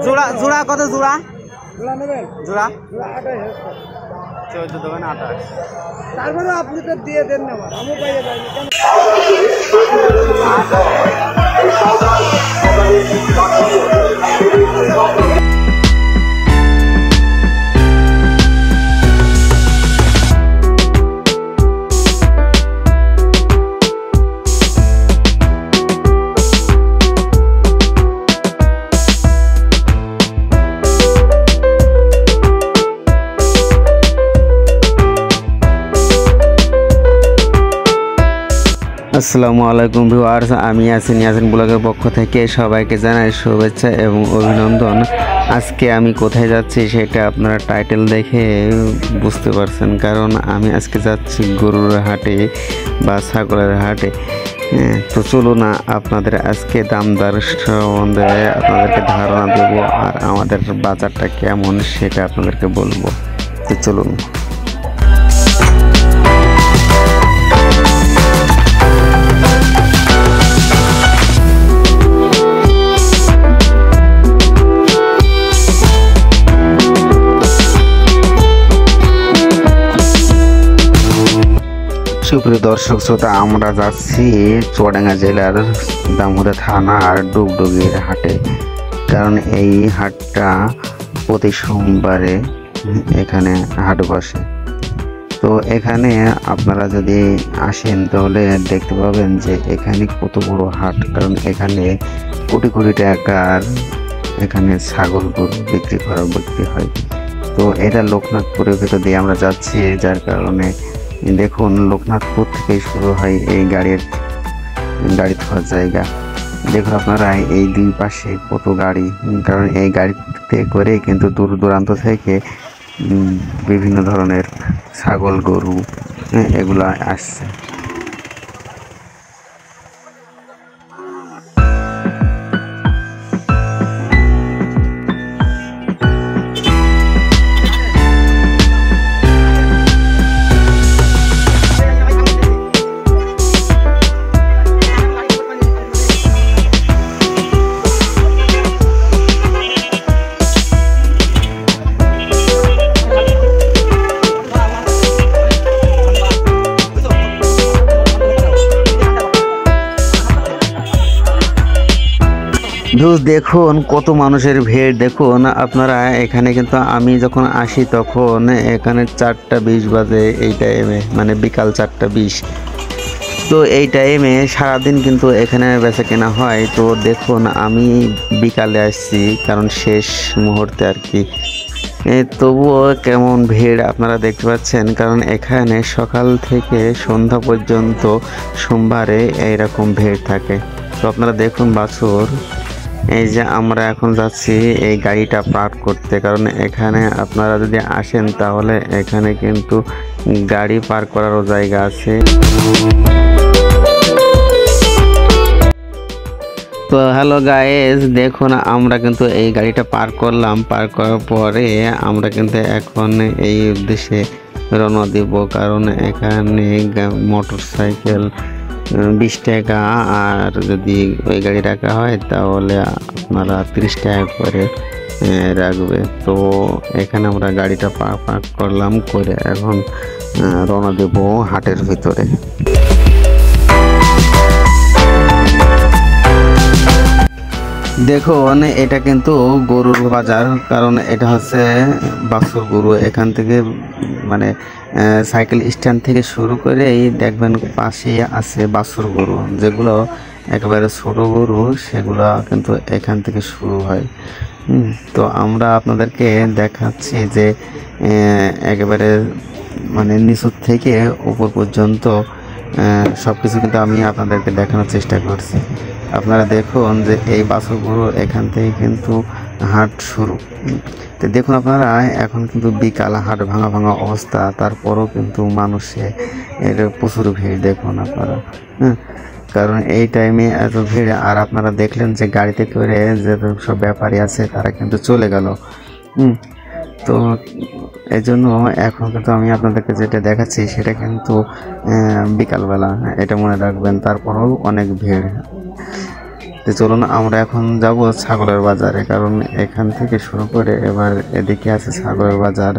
জোড়া জোড়া কত জোড়া? জোড়া 14 দোকানে 28। তারপরে আপনি তো দিয়ে দেন না, আমি পাইয়ে যাই। আসসালামু আলাইকুম ভিউয়ার্স, আমি ইয়াসিন ব্লগের পক্ষ থেকে সবাইকে জানাই শুভেচ্ছা এবং অভিনন্দন। আজকে আমি কোথায় যাচ্ছি সেটা আপনারা টাইটেল দেখে বুঝতে পারছেন, কারণ আমি আজকে যাচ্ছি গরুর হাটে বা ছাগলের হাটে। তো চলুন না আপনাদের আজকে দামদার সম্বন্ধে আপনাদেরকে ধারণা দেব আর আমাদের বাজারটা কেমন সেটা আপনাদেরকে বলবো। তো চলুন। সুপ্রিয় দর্শক শ্রোতা, আমরা যাচ্ছি চুয়াডাঙ্গা জেলার দামোদা থানার ডুগডুগির হাটে, কারণ এই হাটটা প্রতি সোমবারে এখানে হাট বসে। তো এখানে আপনারা যদি আসেন তাহলে দেখতে পাবেন যে এখানে কত বড় হাট, কারণ এখানে কোটি কোটি টাকার এখানে ছাগল গরু বিক্রি হয়। তো এটা লোকনাথপুরের ভেতর দিয়ে আমরা যাচ্ছি, যার কারণে দেখুন লোকনাথপুর থেকে শুরু হয় এই গাড়ি থাকার জায়গা। দেখুন আপনারা এই দুই পাশে কত গাড়ি, কারণ এই গাড়িতে করে কিন্তু দূর দূরান্ত থেকে বিভিন্ন ধরনের ছাগল গরু এগুলা আসছে। দেখুন কত মানুষের ভিড়। দেখুন আপনারা এখানে, কিন্তু আমি যখন আসি তখন এখানে 4:20 বাজে, এই টাইমে মানে বিকাল 4:20। তো এই টাইমে সারাদিন কিন্তু এখানে বেচা কেনা হয়। তো দেখুন আমি বিকালে আসছি, কারণ শেষ মুহূর্তে আর কি, তবুও কেমন ভিড় আপনারা দেখতে পাচ্ছেন, কারণ এখানে সকাল থেকে সন্ধ্যা পর্যন্ত সোমবারে এইরকম ভিড় থাকে। তো আপনারা দেখুন বাছুর, এই যে আমরা এখন যাচ্ছি এই গাড়িটা পার্ক করতে, কারণ এখানে আপনারা যদি আসেন তাহলে এখানে কিন্তু গাড়ি পার্ক করারও জায়গা আছে। তো হ্যালো গাইস, দেখুন আমরা কিন্তু এই গাড়িটা পার্ক করলাম। পার্ক করার পরে আমরা কিন্তু এখন এই উদ্দেশ্যে রওনা দিব, কারণ এখানে মোটর সাইকেল 20 টাকা, আর যদি ওই গাড়ি রাখা হয় তাহলে আপনারা 30 টাকা করে রাখবে। তো এখানে আমরা গাড়িটা পার্ক করলাম, করে এখন রওনা দেব হাটের ভিতরে। দেখুন এটা কিন্তু গরুর বাজার, কারণ এটা হচ্ছে বাছুর গরু। এখান থেকে মানে সাইকেল স্ট্যান্ড থেকে শুরু করে এই দেখবেন পাশে আছে বাছুর গরু, যেগুলো একেবারে ছোট গরু, সেগুলো কিন্তু এখান থেকে শুরু হয়। তো আমরা আপনাদেরকে দেখাচ্ছি যে একেবারে মানে নিচু থেকে উপর পর্যন্ত সব কিছু কিন্তু আমি আপনাদেরকে দেখানোর চেষ্টা করছি। আপনারা দেখুন যে এই বাছুর গরু এখান থেকে কিন্তু হাট শুরু। তো দেখুন আপনারা এখন কিন্তু বিকাল, হাট ভাঙা অবস্থা, তারপরও কিন্তু মানুষে এর প্রচুর ভিড় দেখুন আপনারা। কারণ এই টাইমে এত ভিড়। আর আপনারা দেখলেন যে গাড়িতে করে যে সব ব্যাপারী আছে তারা কিন্তু চলে গেল। তো এই জন্য এখন কিন্তু আমি আপনাদেরকে যেটা দেখাচ্ছি সেটা কিন্তু বিকালবেলা, এটা মনে রাখবেন। তারপরেও অনেক ভিড়। তো চলুন আমরা এখন যাব ছাগলের বাজারে, কারণ এখান থেকে শুরু করে এবার এদিকে আছে ছাগলের বাজার।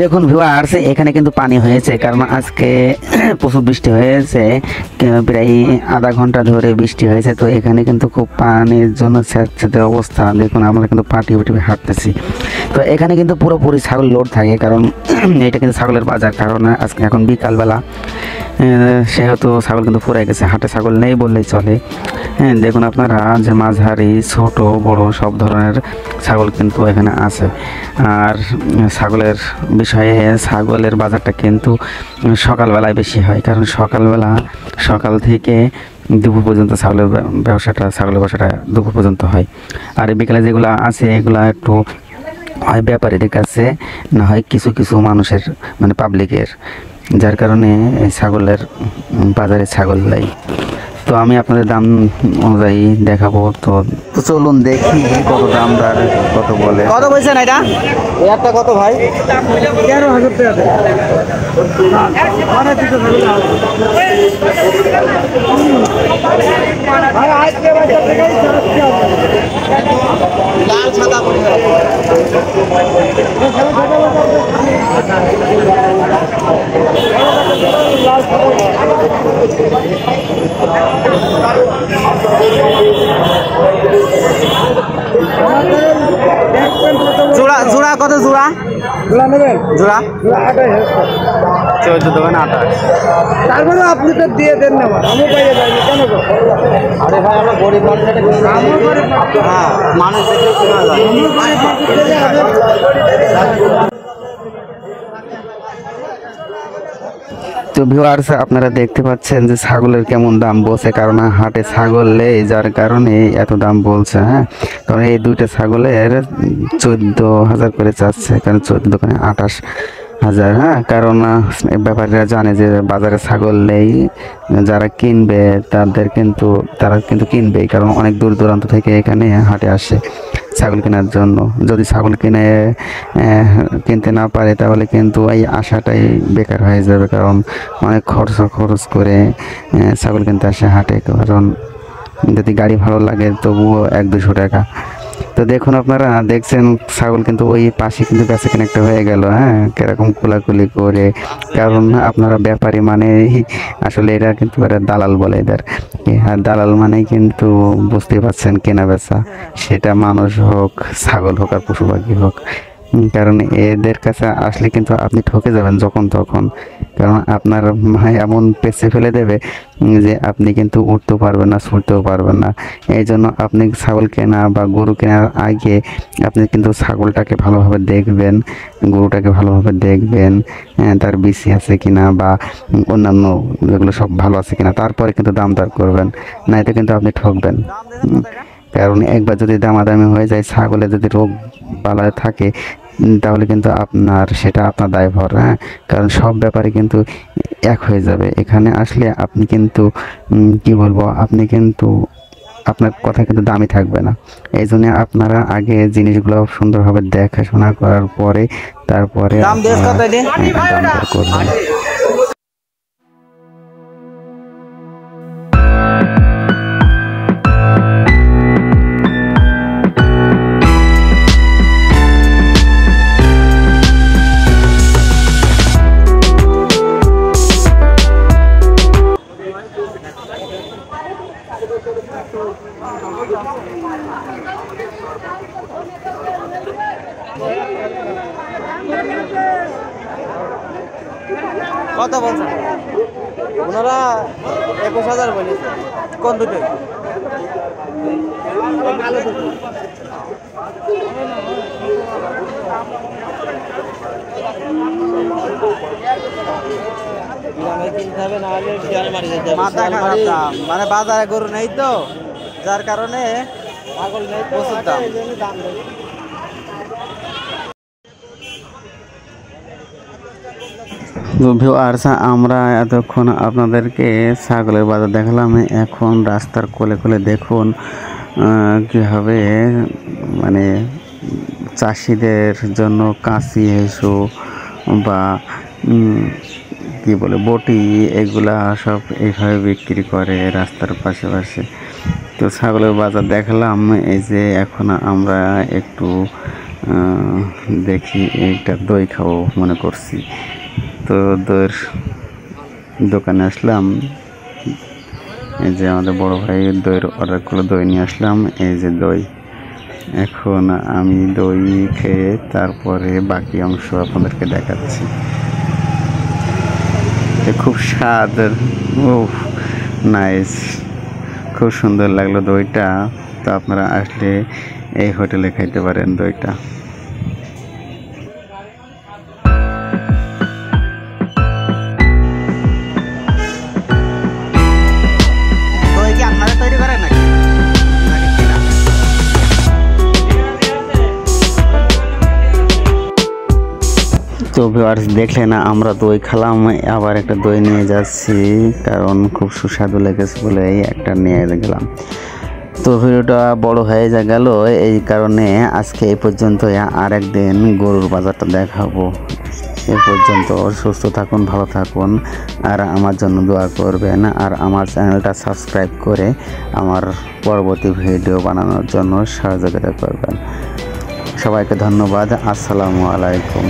দেখুন ভিউয়ার্স, এখানে কিন্তু পানি হয়েছে, কারণ আজকে প্রচুর বৃষ্টি হয়েছে, প্রায় আধা ঘন্টা ধরে বৃষ্টি হয়েছে। তো এখানে কিন্তু খুব পানির জন্য স্যাঁতস্যাঁতে অবস্থা। দেখুন আমরা কিন্তু পাটি হাঁটতেছি। তো এখানে কিন্তু পুরোপুরি ছাগল লোড থাকে, কারণ এটা কিন্তু ছাগলের বাজার। কারণ আজকে এখন বিকালবেলা, সেহেতু ছাগল কিন্তু ফুরাই গেছে, হাটে ছাগল নেই বললেই চলে। হ্যাঁ, দেখুন আপনারা যে মাঝারি, ছোট, বড় সব ধরনের ছাগল কিন্তু এখানে আছে। আর ছাগলের বিষয়ে, ছাগলের বাজারটা কিন্তু সকালবেলায় বেশি হয়, কারণ সকাল থেকে দুপুর পর্যন্ত ছাগলের ব্যবসাটা দুপুর পর্যন্ত হয়। আর বিকালে যেগুলো আছে এগুলা একটু হয় ব্যাপারীদের কাছে, না হয় কিছু কিছু মানুষের, মানে পাবলিকের, যার কারণে এই ছাগলের বাজারে ছাগল লাই। তো আমি আপনাদের দাম অনুযায়ী দেখাবো। তো চলুন দেখি কত দামদার কত বলে। কত বলছেন এটা? একটা কত ভাই? 13,000 টাকা। লাল সাদা জোড়া জোড়া কত জোড়া? জোড়া নেবেন? জোড়া 14 দোকানে 28। তারপরে আপনি তো দিয়ে দেন না, আমি পাইয়ে যাইনি কেন গো? আরে ভাই আমরা গরিব মানুষ, হ্যাঁ মানুষ দেখলে শোনা যায়। তো ভিউয়ার্স, আপনারা দেখতে পাচ্ছেন যে ছাগলের কেমন দাম বলছে, কারণ হাটে ছাগল নেই, যার কারণে এত দাম বলছে। হ্যাঁ, কারণ এই দুইটা ছাগলের 14,000 করে চাচ্ছে, কারণ 14 দোকানে 28,000। হ্যাঁ, কারণ ব্যাপারীরা জানে যে বাজারে ছাগল নেই, যারা কিনবে তারা কিন্তু কিনবেই, কারণ অনেক দূর দূরান্ত থেকে এখানে হাটে আসে ছাগল কেনার জন্য। যদি ছাগল কিনতে না পারে তাহলে কিন্তু এই আশাটাই বেকার হয়ে যাবে, কারণ অনেক খরচ করে ছাগল কিনতে আসে হাটে। কারণ যদি গাড়ি ভালো লাগে তবুও 100-200 টাকা। তো দেখুন আপনারা দেখছেন ছাগল কিন্তু ওই পাশে কিন্তু বেচাকেনা একটা হয়ে গেল। হ্যাঁ, কিরকম কোলাকুলি করে, কারণ আপনারা ব্যাপারী মানে আসলে এরা কিন্তু এরা দালাল বলে এদের। আর দালাল মানেই কিন্তু বুঝতেই পারছেন কেনা বেচা, সেটা মানুষ হোক, ছাগল হোক, আর পশু পাখি হোক। কারণ এদের কাছে আসলে কিন্তু আপনি ঠকে যাবেন যখন তখন, কারণ আপনার এমন পেছে ফেলে দেবে যে আপনি কিন্তু উঠতেও পারবেন না, ছুটতেও পারবেন না। এই জন্য আপনি ছাগল কেনা বা গরু কেনার আগে আপনি কিন্তু ছাগলটাকে ভালোভাবে দেখবেন, গরুটাকে ভালোভাবে দেখবেন, তার বিসি আছে কিনা বা অন্যান্য যেগুলো সব ভালো আছে কিনা, তারপরে কিন্তু দাম দর করবেন, নাইতো কিন্তু আপনি ঠকবেন। কারণ একবার যদি দামাদামি হয়ে যায়, ছাগলে যদি রোগ বালায় থাকে, তাহলে কিন্তু সেটা আপনার দায়ভার। হ্যাঁ, কারণ সব ব্যাপারে কিন্তু এক হয়ে যাবে। এখানে আসলে আপনি কিন্তু কি বলবো, আপনি কিন্তু আপনার কথা কিন্তু দামি থাকবে না। এই জন্য আপনারা আগে জিনিসগুলো সুন্দরভাবে দেখাশোনা করার পরে তারপরে দাম দর করবেন। কত বলছেন ওনারা? 21,000 বলেছে। কোন দুটো? কিনতে হবে, না হলে মানে বাজারে গরু নেই তো, যার কারণে ছাগল নেই, প্রচুর দাম। তো ভিউয়ার্স, আমরা এতক্ষণ আপনাদেরকে ছাগলের বাজার দেখালাম। এখন রাস্তার কোলে কোলে দেখুন কীভাবে মানে চাষিদের জন্য কাঁচি হেসু বা কি বলে বটি, এগুলা সব এইভাবে বিক্রি করে রাস্তার পাশে পাশে। তো ছাগলের বাজার দেখালাম। এই যে এখন আমরা একটু দেখি, একটা দই খাবো মনে করছি। তো দইয়ের দোকানে আসলাম। এই যে আমাদের বড় ভাই দইয়ের অর্ডার করে দই নিয়ে আসলাম। এই যে দই, এখন আমি দই খেয়ে তারপরে বাকি অংশ আপনাদেরকে দেখাচ্ছি। খুব স্বাদ, নাইস, খুব সুন্দর লাগলো দইটা। তো আপনারা আসলে এই হোটেলে খাইতে পারেন দইটা। দই কি আপনারা তৈরি করেন নাকি? তো ভিউয়ার্স, দেখলেন আমরা দই খেলাম, আবার একটা দই নিয়ে যাচ্ছি কারণ খুব সুস্বাদু লেগেছে বলে একটা নিয়ে গেলাম। তো ভিডিওটা বড় হয়ে গেল, এই কারণে আজকে এই পর্যন্ত। আর একদিন গরুর বাজারটা দেখাবো। এ পর্যন্ত সুস্থ থাকুন, ভালো থাকুন, আর আমার জন্য দোয়া করবেন, আর আমার চ্যানেলটা সাবস্ক্রাইব করে আমার পরবর্তী ভিডিও বানানোর জন্য সহযোগিতা করবেন। সবাইকে ধন্যবাদ। আসসালামু আলাইকুম।